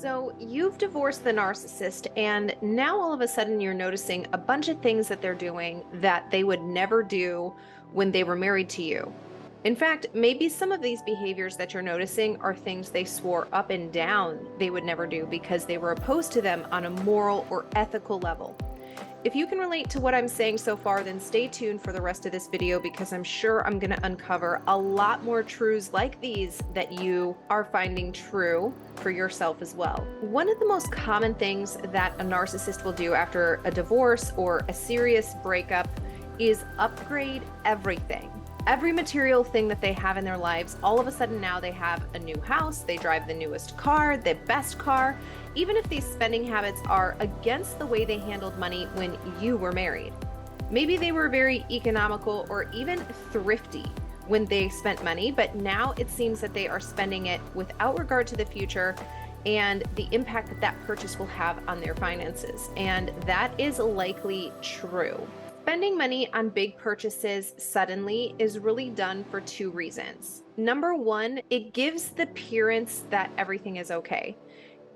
So you've divorced the narcissist, and now all of a sudden you're noticing a bunch of things that they're doing that they would never do when they were married to you. In fact, maybe some of these behaviors that you're noticing are things they swore up and down they would never do because they were opposed to them on a moral or ethical level. If you can relate to what I'm saying so far, then stay tuned for the rest of this video because I'm sure I'm going to uncover a lot more truths like these that you are finding true for yourself as well. One of the most common things that a narcissist will do after a divorce or a serious breakup is upgrade everything. Every material thing that they have in their lives, all of a sudden now they have a new house, they drive the newest car, the best car, even if these spending habits are against the way they handled money when you were married. Maybe they were very economical or even thrifty when they spent money, but now it seems that they are spending it without regard to the future and the impact that that purchase will have on their finances. And that is likely true. Spending money on big purchases suddenly is really done for two reasons. Number one, it gives the appearance that everything is okay.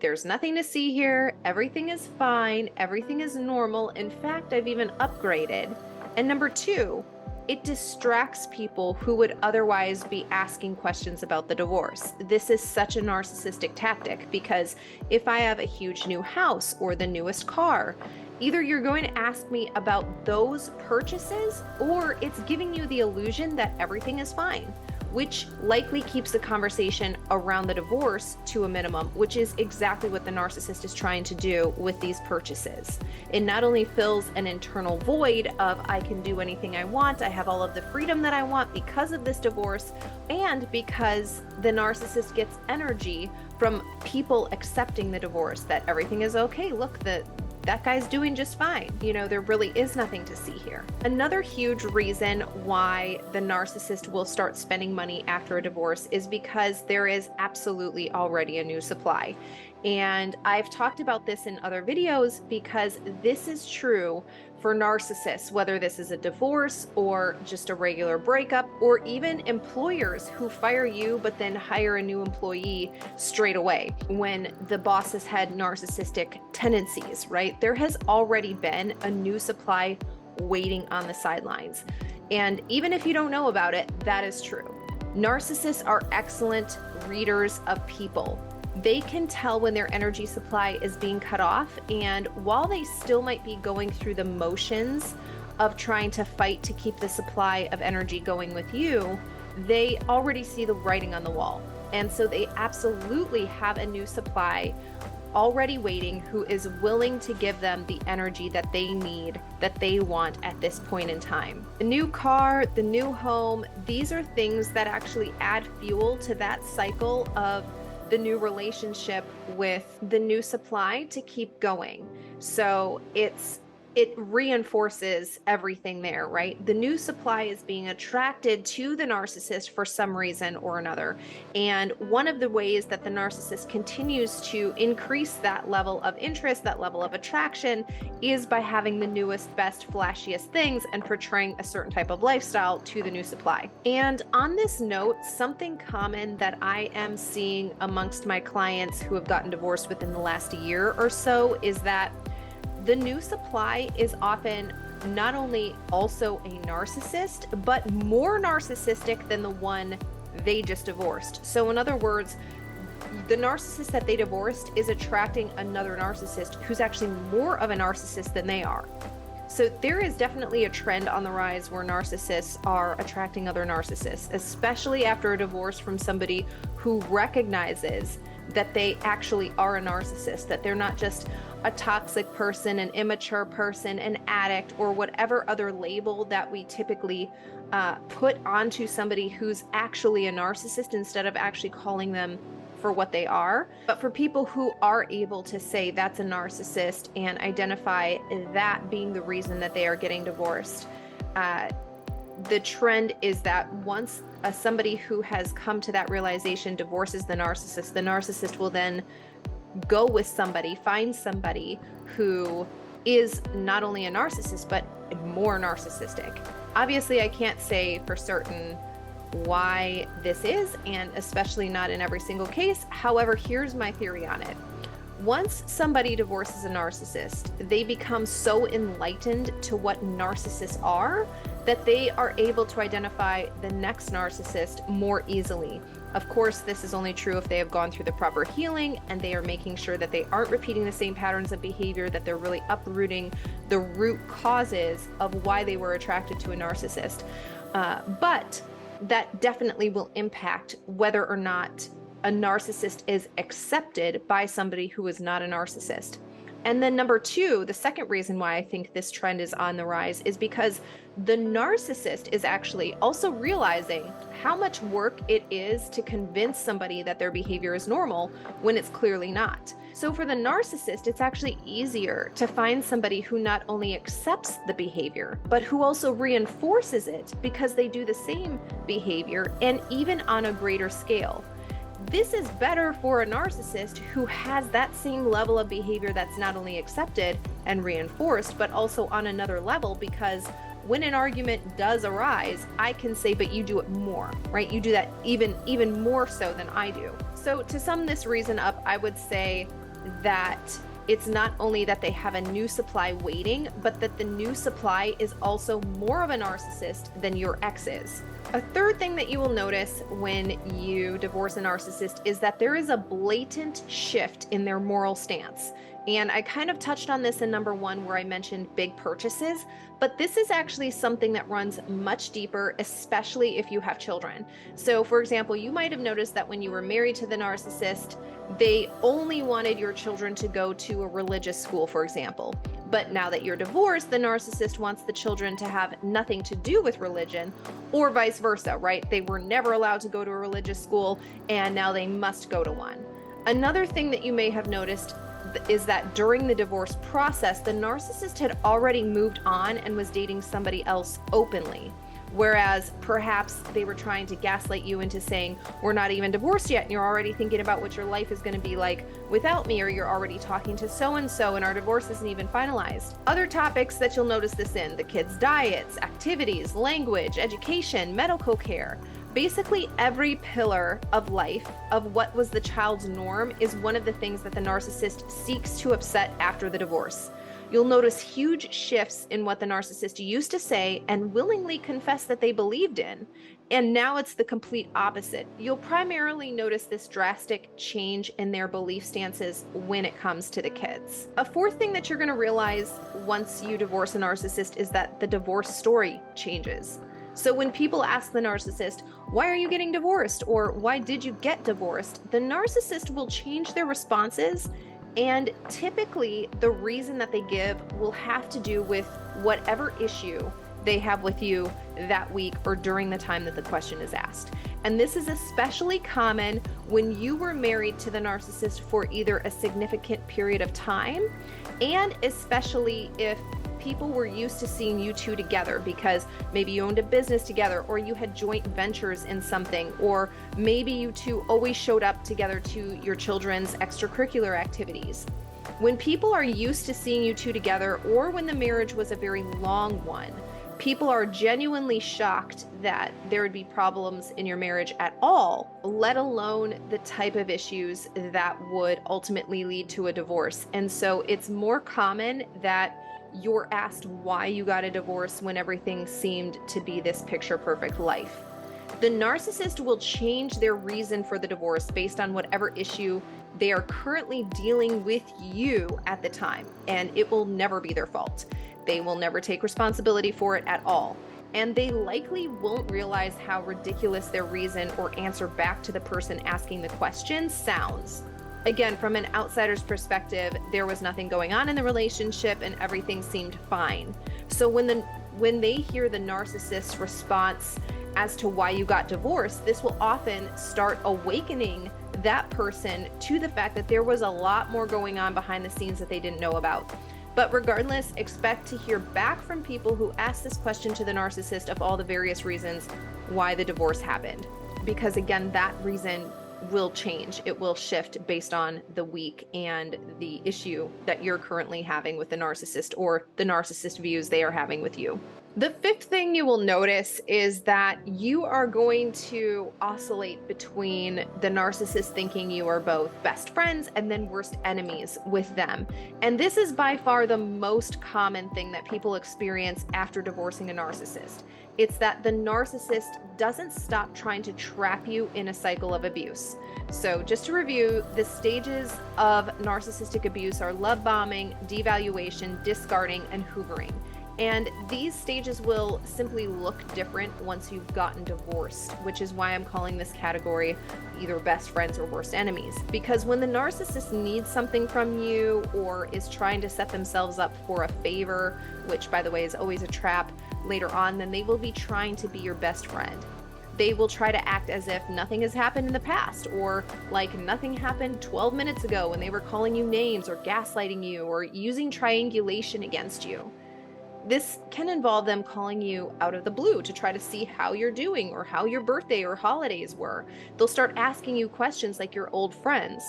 There's nothing to see here, everything is fine, everything is normal. In fact, I've even upgraded. And number two, it distracts people who would otherwise be asking questions about the divorce. This is such a narcissistic tactic because if I have a huge new house or the newest car, either you're going to ask me about those purchases or it's giving you the illusion that everything is fine, which likely keeps the conversation around the divorce to a minimum, which is exactly what the narcissist is trying to do with these purchases. It not only fills an internal void of I can do anything I want, I have all of the freedom that I want because of this divorce, and because the narcissist gets energy from people accepting the divorce, that everything is okay. Look, that guy's doing just fine. You know, there really is nothing to see here. Another huge reason why the narcissist will start spending money after a divorce is because there is absolutely already a new supply. And I've talked about this in other videos because this is true for narcissists, whether this is a divorce or just a regular breakup, or even employers who fire you but then hire a new employee straight away when the boss has had narcissistic tendencies, right? There has already been a new supply waiting on the sidelines. And even if you don't know about it, that is true. Narcissists are excellent readers of people. They can tell when their energy supply is being cut off, and while they still might be going through the motions of trying to fight to keep the supply of energy going with you, they already see the writing on the wall. And so they absolutely have a new supply already waiting who is willing to give them the energy that they need, that they want at this point in time. The new car, the new home, these are things that actually add fuel to that cycle of the new relationship with the new supply to keep going. So it reinforces everything there, right? The new supply is being attracted to the narcissist for some reason or another. And one of the ways that the narcissist continues to increase that level of interest, that level of attraction, is by having the newest, best, flashiest things and portraying a certain type of lifestyle to the new supply. And on this note, something common that I am seeing amongst my clients who have gotten divorced within the last year or so is that the new supply is often not only also a narcissist, but more narcissistic than the one they just divorced. So in other words, the narcissist that they divorced is attracting another narcissist who's actually more of a narcissist than they are. So there is definitely a trend on the rise where narcissists are attracting other narcissists, especially after a divorce from somebody who recognizes that they actually are a narcissist, that they're not just a toxic person, an immature person, an addict, or whatever other label that we typically put onto somebody who's actually a narcissist instead of actually calling them for what they are. But for people who are able to say that's a narcissist and identify that being the reason that they are getting divorced, the trend is that once somebody who has come to that realization divorces the narcissist will then go with somebody, find somebody who is not only a narcissist, but more narcissistic. Obviously, I can't say for certain why this is, and especially not in every single case. However, here's my theory on it. Once somebody divorces a narcissist, they become so enlightened to what narcissists are that they are able to identify the next narcissist more easily. Of course, this is only true if they have gone through the proper healing and they are making sure that they aren't repeating the same patterns of behavior, that they're really uprooting the root causes of why they were attracted to a narcissist. But that definitely will impact whether or not a narcissist is accepted by somebody who is not a narcissist. And then number two, the second reason why I think this trend is on the rise is because the narcissist is actually also realizing how much work it is to convince somebody that their behavior is normal when it's clearly not. So for the narcissist, it's actually easier to find somebody who not only accepts the behavior, but who also reinforces it because they do the same behavior and even on a greater scale. This is better for a narcissist who has that same level of behavior that's not only accepted and reinforced, but also on another level, because when an argument does arise, I can say, but you do it more, right? You do that even more so than I do. So to sum this reason up, I would say that it's not only that they have a new supply waiting, but that the new supply is also more of a narcissist than your ex is. A third thing that you will notice when you divorce a narcissist is that there is a blatant shift in their moral stance. And I kind of touched on this in number one, where I mentioned big purchases, but this is actually something that runs much deeper, especially if you have children. So for example, you might have noticed that when you were married to the narcissist, they only wanted your children to go to a religious school, for example. But now that you're divorced, the narcissist wants the children to have nothing to do with religion, or vice versa, right? They were never allowed to go to a religious school, and now they must go to one. Another thing that you may have noticed is that during the divorce process, the narcissist had already moved on and was dating somebody else openly. Whereas perhaps they were trying to gaslight you into saying, we're not even divorced yet, and you're already thinking about what your life is going to be like without me, or you're already talking to so-and-so and our divorce isn't even finalized. Other topics that you'll notice this in: the kids' diets, activities, language, education, medical care. Basically every pillar of life of what was the child's norm is one of the things that the narcissist seeks to upset after the divorce. You'll notice huge shifts in what the narcissist used to say and willingly confess that they believed in. And now it's the complete opposite. You'll primarily notice this drastic change in their belief stances when it comes to the kids. A fourth thing that you're going to realize once you divorce a narcissist is that the divorce story changes. So when people ask the narcissist, why are you getting divorced? Or why did you get divorced? The narcissist will change their responses, and typically the reason that they give will have to do with whatever issue they have with you that week or during the time that the question is asked. And this is especially common when you were married to the narcissist for either a significant period of time, and especially if people were used to seeing you two together because maybe you owned a business together, or you had joint ventures in something, or maybe you two always showed up together to your children's extracurricular activities. When people are used to seeing you two together, or when the marriage was a very long one, people are genuinely shocked that there would be problems in your marriage at all, let alone the type of issues that would ultimately lead to a divorce. And so it's more common that you're asked why you got a divorce when everything seemed to be this picture perfect life. The narcissist will change their reason for the divorce based on whatever issue they are currently dealing with you at the time, and it will never be their fault. They will never take responsibility for it at all. And they likely won't realize how ridiculous their reason or answer back to the person asking the question sounds. Again, from an outsider's perspective, there was nothing going on in the relationship and everything seemed fine. So when they hear the narcissist's response as to why you got divorced, this will often start awakening that person to the fact that there was a lot more going on behind the scenes that they didn't know about. But regardless, expect to hear back from people who ask this question to the narcissist of all the various reasons why the divorce happened. Because again, that reason will change. It will shift based on the week and the issue that you're currently having with the narcissist, or the narcissist views they are having with you. The fifth thing you will notice is that you are going to oscillate between the narcissist thinking you are both best friends and then worst enemies with them. And this is by far the most common thing that people experience after divorcing a narcissist. It's that the narcissist doesn't stop trying to trap you in a cycle of abuse. So just to review, the stages of narcissistic abuse are love bombing, devaluation, discarding, and hoovering. And these stages will simply look different once you've gotten divorced, which is why I'm calling this category either best friends or worst enemies. Because when the narcissist needs something from you or is trying to set themselves up for a favor, which by the way is always a trap later on, then they will be trying to be your best friend. They will try to act as if nothing has happened in the past, or like nothing happened 12 minutes ago when they were calling you names or gaslighting you or using triangulation against you. This can involve them calling you out of the blue to try to see how you're doing or how your birthday or holidays were. They'll start asking you questions like your old friends.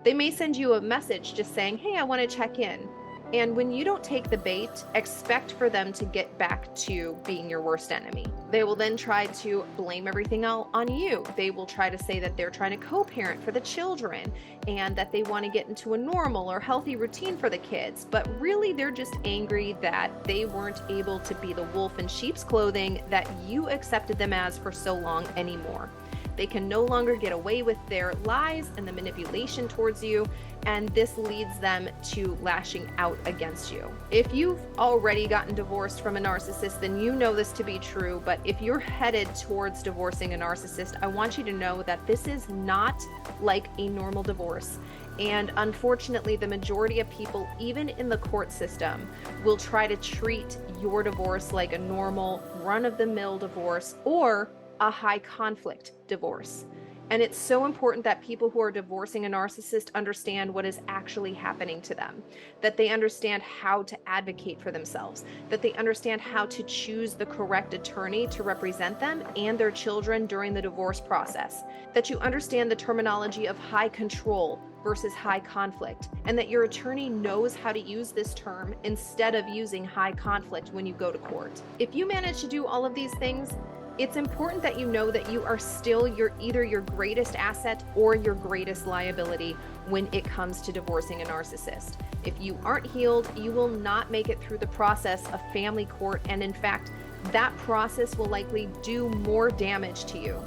They may send you a message just saying, "Hey, I want to check in." And when you don't take the bait, expect for them to get back to being your worst enemy. They will then try to blame everything on you. They will try to say that they're trying to co-parent for the children and that they want to get into a normal or healthy routine for the kids. But really, they're just angry that they weren't able to be the wolf in sheep's clothing that you accepted them as for so long anymore. They can no longer get away with their lies and the manipulation towards you, and this leads them to lashing out against you. If you've already gotten divorced from a narcissist, then you know this to be true, but if you're headed towards divorcing a narcissist, I want you to know that this is not like a normal divorce. And unfortunately, the majority of people, even in the court system, will try to treat your divorce like a normal run-of-the-mill divorce or a high conflict divorce. And it's so important that people who are divorcing a narcissist understand what is actually happening to them, that they understand how to advocate for themselves, that they understand how to choose the correct attorney to represent them and their children during the divorce process, that you understand the terminology of high control versus high conflict, and that your attorney knows how to use this term instead of using high conflict when you go to court. If you manage to do all of these things, it's important that you know that you are still either your greatest asset or your greatest liability when it comes to divorcing a narcissist. If you aren't healed, you will not make it through the process of family court, and in fact, that process will likely do more damage to you.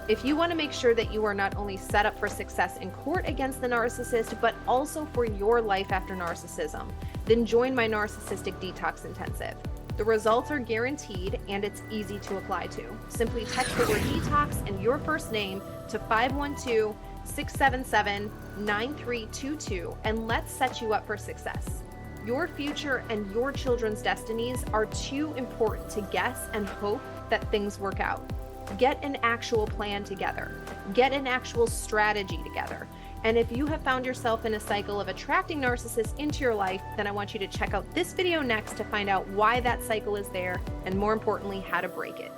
If you want to make sure that you are not only set up for success in court against the narcissist, but also for your life after narcissism, then join my Narcissistic Detox Intensive. The results are guaranteed and it's easy to apply to. Simply text the word detox and your first name to 512-677-9322 and let's set you up for success. Your future and your children's destinies are too important to guess and hope that things work out. Get an actual plan together. Get an actual strategy together. And if you have found yourself in a cycle of attracting narcissists into your life, then I want you to check out this video next to find out why that cycle is there and more importantly, how to break it.